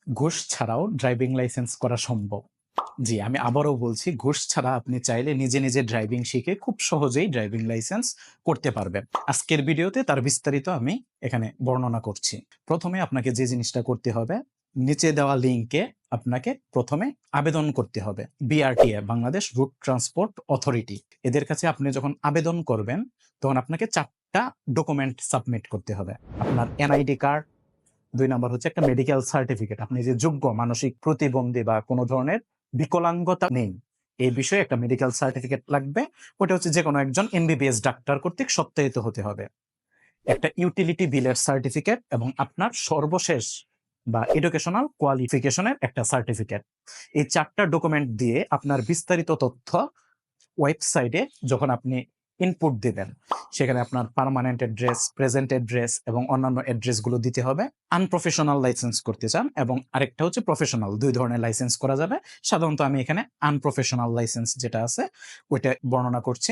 ঘুষ ছাড়াও driving licence করা সম্ভব। জি, আমি আবারও বলছি, ঘুষ ছাড়া আপনি চাইলে নিজে নিজে ড্রাইভিং শিখে খুব সহজেই ড্রাইভিং লাইসেন্স করতে পারবেন। আজকের ভিডিওতে তার বিস্তারিত আমি এখানে বর্ণনা করছি। প্রথমে আপনাকে যে জিনিসটা করতে হবে, নিচে দেওয়া লিঙ্কে আপনাকে প্রথমে আবেদন করতে হবে। BRTA, Bangladesh road transport authority, এদের কাছে আপনি যখন আবেদন করবেন তখন আপনাকে 4টা ডকুমেন্ট সাবমিট করতে হবে। আপনার এনআইডি কার্ড, 2 নাম্বার হচ্ছে একটা মেডিকেল সার্টিফিকেট, আপনি যে যোগ্য, মানসিক প্রতিবন্ধী বা কোনো ধরনের বিকলাঙ্গতা নেই এই বিষয়ে একটা মেডিকেল সার্টিফিকেট লাগবে। ওটা হচ্ছে যে কোনো একজন এমবিবিএস ডাক্তার কর্তৃক সত্যায়িত হতে হবে। একটা ইউটিলিটি বিলের সার্টিফিকেট এবং আপনার সর্বশেষ বা এডুকেশনাল কোয়ালিফিকেশনের একটা সার্টিফিকেট। এই 4টা ডকুমেন্ট দিয়ে আপনার বিস্তারিত তথ্য ওয়েবসাইটে যখন আপনি ইনপুট দিবেন, সেখানে আপনার পার্মানেন্ট অ্যাড্রেস, প্রেজেন্ট অ্যাড্রেস এবং অন্যান্য অ্যাড্রেসগুলো দিতে হবে। আনপ্রফেশনাল লাইসেন্স করতে চান এবং আরেকটা হচ্ছে প্রফেশনাল, 2 ধরনের লাইসেন্স করা যাবে। সাধারণত আমি এখানে আনপ্রফেশনাল লাইসেন্স যেটা আছে ওইটা বর্ণনা করছি।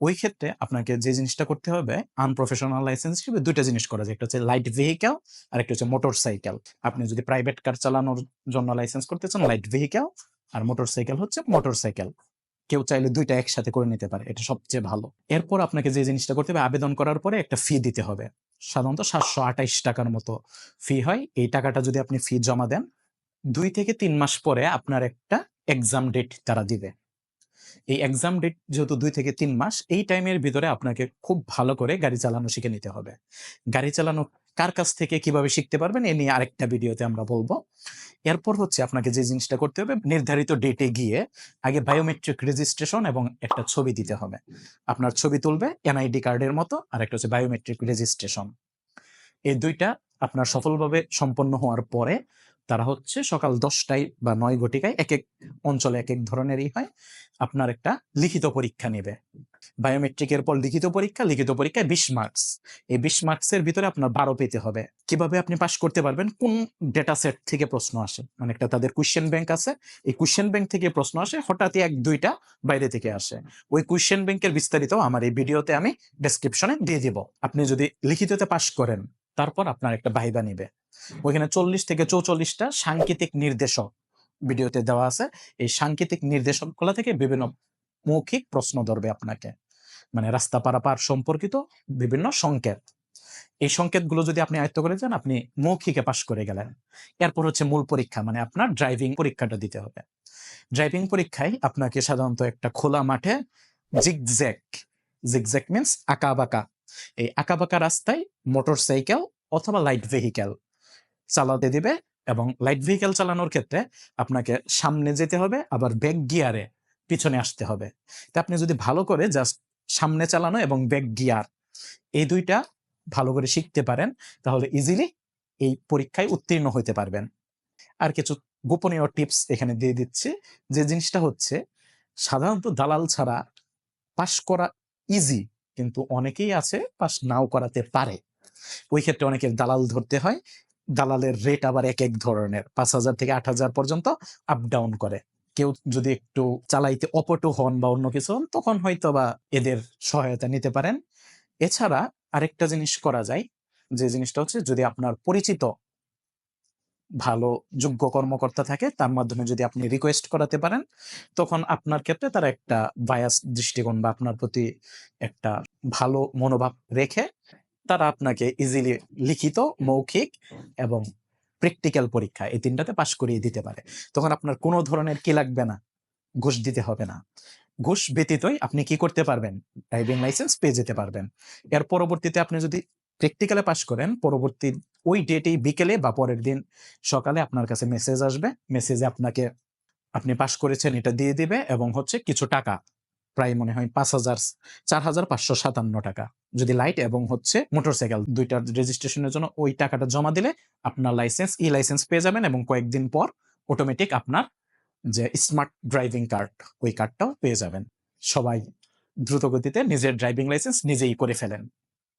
ওই ক্ষেত্রে আপনাকে যে জিনিসটা করতে হবে, আনপ্রফেশনাল লাইসেন্স হিসেবে 2টা জিনিস করা যায়, একটা হচ্ছে লাইট ভেহিক্যাল আর একটা হচ্ছে মোটরসাইকেল। আপনি যদি প্রাইভেট কার চালানোর জন্য লাইসেন্স করতে চান, লাইট ভেহিক্যাল, আর মোটরসাইকেল হচ্ছে মোটরসাইকেল। কেউ চাইলে 2টা একসাথে করে নিতে পারে, এটা সবচেয়ে ভালো। এরপর আপনাকে যে জিনিসটা করতে হবে, আবেদন করার পরে একটা ফি দিতে হবে। সাধারণত 728 টাকার মতো ফি হয়। এই টাকাটা যদি আপনি ফি জমা দেন, 2 থেকে 3 মাস পরে আপনার একটা এক্সাম ডেট তারা দিবে। এই এক্সাম ডেট যেহেতু 2 থেকে 3 মাস, এই টাইমের ভিতরে আপনাকে খুব ভালো করে গাড়ি চালানো শিখে নিতে হবে। গাড়ি চালানো কার কাছ থেকে কিভাবে শিখতে পারবেন এ নিয়ে আরেকটা ভিডিওতে আমরা বলবো। এরপর হচ্ছে আপনাকে যে জিনিসটা করতে হবে, নির্ধারিত ডেটে গিয়ে আগে বায়োমেট্রিক রেজিস্ট্রেশন এবং একটা ছবি দিতে হবে। আপনার ছবি তুলবে এনআইডি কার্ডের মতো, আর একটা হচ্ছে বায়োমেট্রিক রেজিস্ট্রেশন। এই 2টা আপনার সফলভাবে সম্পন্ন হওয়ার পরে তারা হচ্ছে সকাল 10টায় বা 9 ঘটিকায়, এক এক অঞ্চলে এক এক ধরনেরই হয়, আপনার একটা লিখিত পরীক্ষা নেবে। বায়োমেট্রিকের পর লিখিত পরীক্ষা, লিখিত পরীক্ষায় 20 মার্কস। এই 20 মার্কসের ভিতরে আপনার 12 পেতে হবে। কিভাবে আপনি পাস করতে পারবেন, কোন ডেটা সেট থেকে প্রশ্ন আসে, মানে একটা তাদের কোয়েশ্চেন ব্যাংক আছে, এই কোয়েশ্চেন ব্যাংক থেকে প্রশ্ন আসে, হঠাৎই 1-2টা বাইরে থেকে আসে। ওই কোয়েশ্চেন ব্যাংকের বিস্তারিত আমার এই ভিডিওতে আমি ডেসক্রিপশনে দিয়ে দিব। আপনি যদি লিখিততে পাস করেন, তারপর আপনার একটা ভাইবা নিবে। ওইখানে 40 থেকে 44টা সাংকেতিক নির্দেশক ভিডিওতে দেওয়া আছে। এই সাংকেতিক নির্দেশকগুলো থেকে বিভিন্ন মৌখিক প্রশ্ন ধরবে আপনাকে, মানে রাস্তা পারাপার সম্পর্কিত বিভিন্ন সংকেত। এই সংকেতগুলো যদি আপনি আয়ত্ত করে যান, আপনি মৌখিকে পাশ করে গেলেন। এরপর হচ্ছে মূল পরীক্ষা, মানে আপনার ড্রাইভিং পরীক্ষাটা দিতে হবে। ড্রাইভিং পরীক্ষায় আপনাকে সাধারণত একটা খোলা মাঠে জিগজ্যাগ, জিগজ্যাগ মিন্স আঁকা বাঁকা, এই আঁকা বাঁকা রাস্তায় মোটরসাইকেল অথবা লাইট ভেহিক্যাল চালাতে দিবে। এবং লাইট ভেহিক্যাল চালানোর ক্ষেত্রে আপনাকে সামনে যেতে হবে, আবার ব্যাক গিয়ারে পিছনে আসতে হবে। তা আপনি যদি ভালো করে জাস্ট সামনে চালানো এবং ব্যাক গিয়ার এই 2টা ভালো করে শিখতে পারেন, তাহলে ইজিলি এই পরীক্ষায় উত্তীর্ণ হতে পারবেন। আর কিছু গোপনীয় টিপস এখানে দিয়ে দিচ্ছি। যে জিনিসটা হচ্ছে, সাধারণত দালাল ছাড়া পাস করা ইজি, কিন্তু অনেকেই আছে পাস নাও করাতে পারে। ওই ক্ষেত্রে অনেকের দালাল ধরতে হয়। দালালের রেট আবার এক এক ধরনের, 5,000 থেকে 8,000 পর্যন্ত আপ ডাউন করে। কেউ যদি একটু চালাইতে অপটু হন বা অন্য কিছু হন, তখন হয়তো বা এদের সহায়তা নিতে পারেন। এছাড়া আরেকটা জিনিস করা যায়, যে জিনিসটা হচ্ছে, যদি আপনার পরিচিত ভালো যোগ্য কর্মকর্তা থাকে, তার মাধ্যমে যদি আপনি রিকোয়েস্ট করাতে পারেন, তখন আপনার ক্ষেত্রে তারা একটা বায়াস দৃষ্টিকোণ বা আপনার প্রতি একটা ভালো মনোভাব রেখে তারা আপনাকে ইজিলি লিখিত, মৌখিক এবং প্র্যাকটিক্যাল পরীক্ষা এই 3টাতে পাশ করিয়ে দিতে পারে। তখন আপনার কোনো ধরনের কি লাগবে না, ঘুষ দিতে হবে না। ঘুষ ব্যতীতই আপনি কি করতে পারবেন, ড্রাইভিং লাইসেন্স পেয়ে যেতে পারবেন। এর পরবর্তীতে আপনি যদি প্র্যাকটিক্যালে পাশ করেন, পরবর্তী ওই ডেটেই বিকেলে বা পরের দিন সকালে আপনার কাছে মেসেজ আসবে। মেসেজে আপনাকে আপনি পাশ করেছেন এটা দিয়ে দিবে এবং হচ্ছে কিছু টাকা, প্রায় মনে হয় 4,557 টাকা, যদি লাইট এবং হচ্ছে মোটরসাইকেল 2টার রেজিস্ট্রেশনের জন্য ওই টাকাটা জমা দিলে আপনার লাইসেন্স, ই লাইসেন্স পেয়ে যাবেন এবং কয়েকদিন পর অটোমেটিক আপনার যে স্মার্ট ড্রাইভিং কার্ড, ওই কার্ডটাও পেয়ে যাবেন। সবাই দ্রুত গতিতে নিজের ড্রাইভিং লাইসেন্স নিজেই করে ফেলেন।